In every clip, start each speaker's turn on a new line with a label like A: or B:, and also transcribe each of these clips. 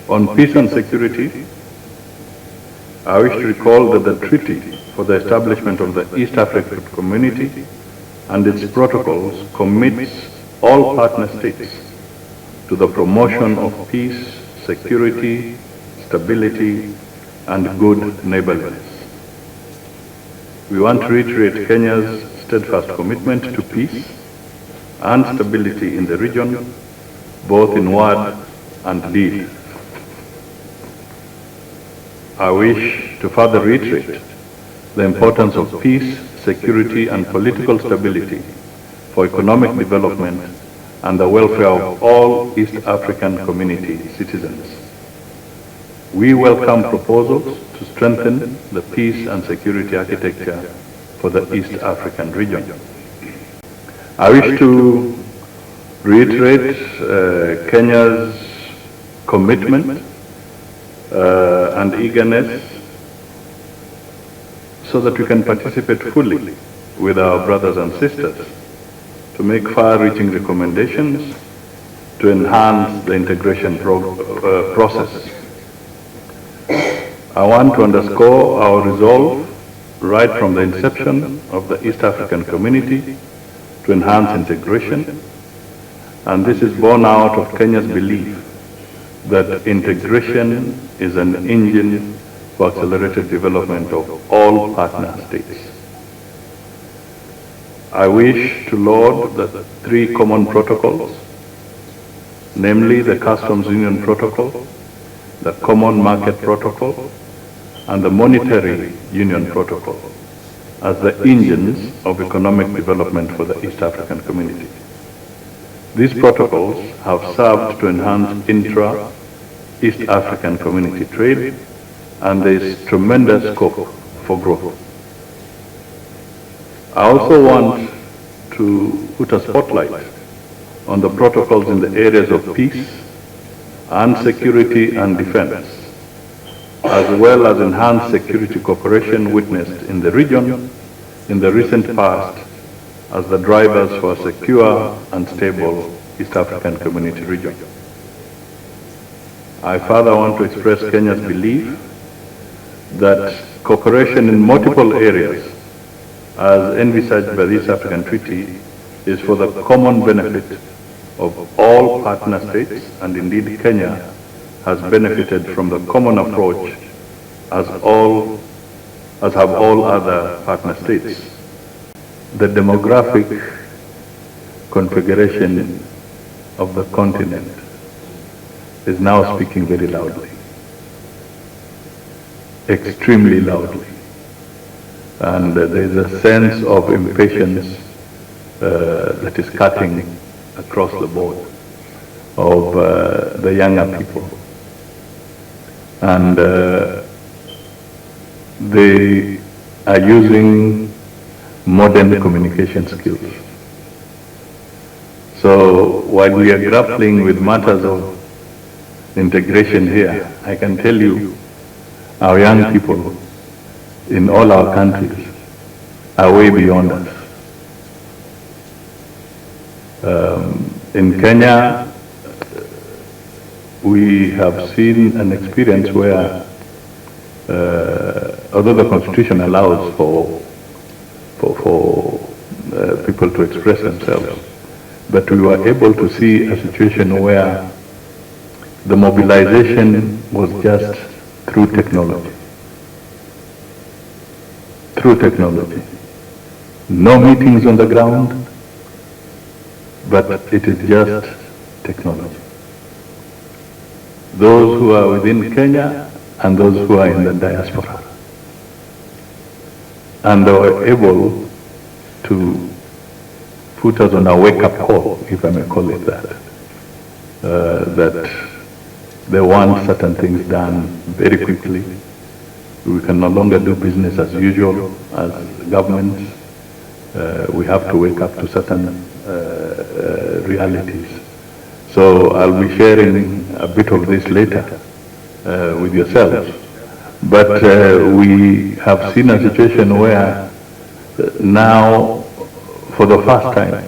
A: On peace and security, I wish to recall that the treaty for the establishment of the East African Community and its protocols commits all partner states to the promotion of peace, security, stability, and good neighborliness. We want to reiterate Kenya's steadfast commitment to peace and stability in the region, both in word and deed. I wish to further reiterate the importance of peace, security, and political stability for economic development and the welfare of all East African community citizens. We welcome proposals to strengthen the peace and security architecture for the East African region. I wish to reiterate Kenya's commitment and eagerness so that we can participate fully with our brothers and sisters to make far-reaching recommendations to enhance the integration process. I want to underscore our resolve right from the inception of the East African community to enhance integration, and this is born out of Kenya's belief that integration is an engine for accelerated development of all partner states. I wish to laud the three common protocols, namely the Customs Union Protocol, the Common Market Protocol, and the Monetary Union Protocol, as the engines of economic development for the East African community. These protocols have served to enhance intra-East African community trade, and there is tremendous scope for growth. I also want to put a spotlight on the protocols in the areas of peace and security and defense, as well as enhanced security cooperation witnessed in the region in the recent past as the drivers for a secure and stable East African community region. I further want to express Kenya's belief that cooperation in multiple areas, as envisaged by the East African Treaty, is for the common benefit of all partner states, and indeed Kenya has benefited from the common approach as have all other partner states. The demographic configuration of the continent is now speaking very loudly, extremely loudly. And there is a sense of impatience that is cutting across the board of the younger people. And they are using modern communication skills. So while we are grappling with matters of integration here, I can tell you our young people in all our countries are way beyond us. In Kenya, we have seen an experience where, although the Constitution allows for people to express themselves, but we were able to see a situation where the mobilization was just through technology. Through technology. No meetings on the ground, but it is just technology. Those who are within Kenya and those who are in the diaspora. And they were able to put us on a wake-up call, if I may call it that, that they want certain things done very quickly. We can no longer do business as usual as governments. We have to wake up to certain realities. So I'll be sharing a bit of this later with yourselves. But we have seen a situation where now, for the first time,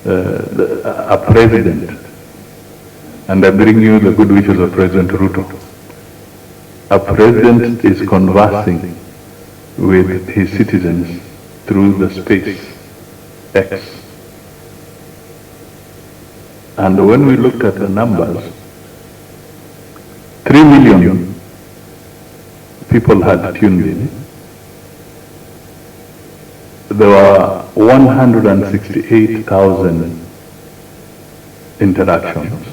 A: a president and I bring you the good wishes of President Ruto. A president is conversing with his citizens through the space X. And when we looked at the numbers, 3 million people had tuned in. There were 168,000 interactions,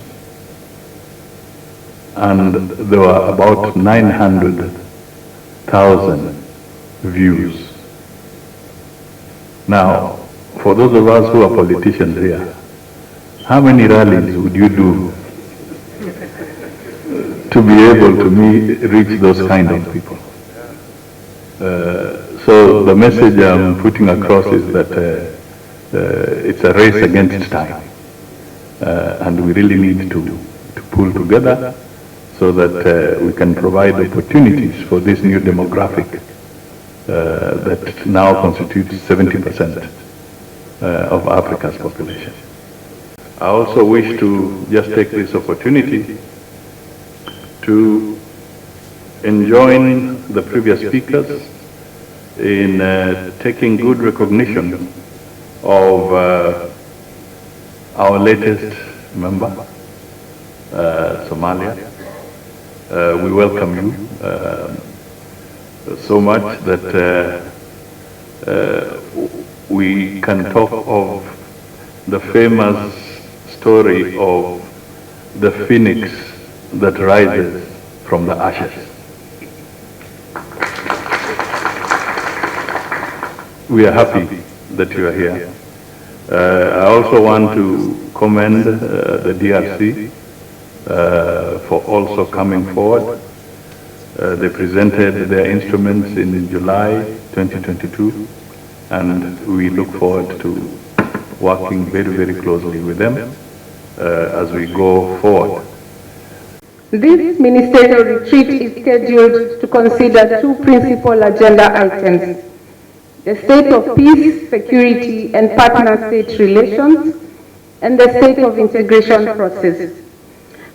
A: and there were about 900,000 views. Now, for those of us who are politicians here, how many rallies would you do to be able to reach those kind of people? So the message I'm putting across is that it's a race against time, and we really need to pull together so that we can provide opportunities for this new demographic that now constitutes 70% of Africa's population. I also wish to just take this opportunity to enjoin the previous speakers in taking good recognition of our latest member, Somalia. We welcome you so much that we can talk of the famous story of the phoenix that rises from the ashes. We are happy that you are here. I also want to commend the DRC for also coming forward. They presented their instruments in July 2022, and we look forward to working very, very closely with them as we go forward.
B: This ministerial retreat is scheduled to consider two principal agenda items: the state of peace, security, and partner-state relations, and the state of integration process.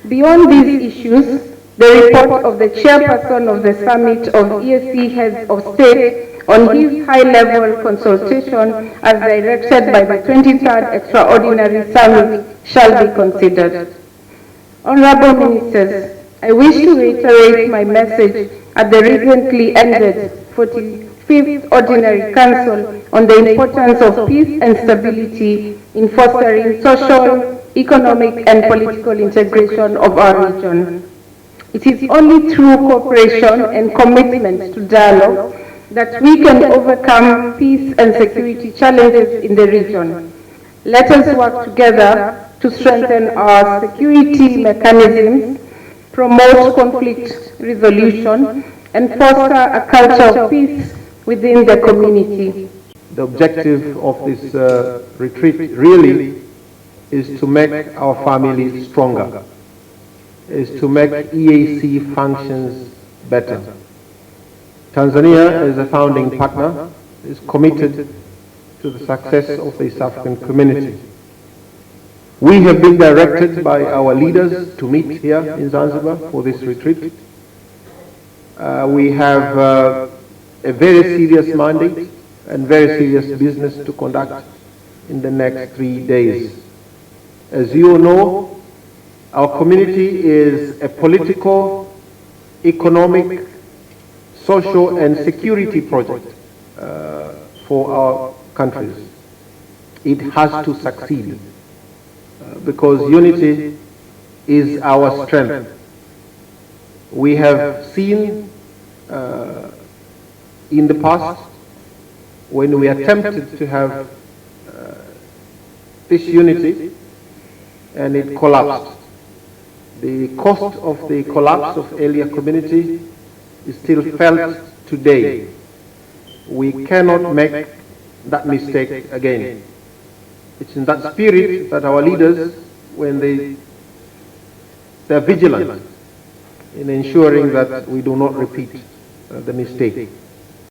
B: Beyond these issues, the report of the chairperson of the Summit of EAC Heads of State on his high-level consultation as directed by the 23rd Extraordinary Summit shall be considered. Honorable Ministers, I wish to reiterate my message at the recently ended 45th Ordinary Council on the importance of peace and stability in fostering social, economic, and political integration of our region. It is only through cooperation and commitment to dialogue that we can overcome peace and security challenges in the region. Let us work together to strengthen our security mechanisms, promote conflict resolution, and foster a culture of peace within the community.
C: The objective of this retreat really is to make our families stronger, is to make EAC functions better. Tanzania, as a founding partner, is committed to the success of the East African community. We have been directed by our leaders to meet here in Zanzibar for this retreat. We have a very serious mandate and very serious business to conduct in the next 3 days. As you all know, our community is a political, economic, social and security project for our countries. It has to succeed because unity is our strength. We have seen in the past when we attempted to have this unity and it collapsed. The cost of the collapse of earlier community is still felt today. We cannot make that mistake again. It's in that spirit that our leaders, when they're vigilant in ensuring that we do not repeat the mistake.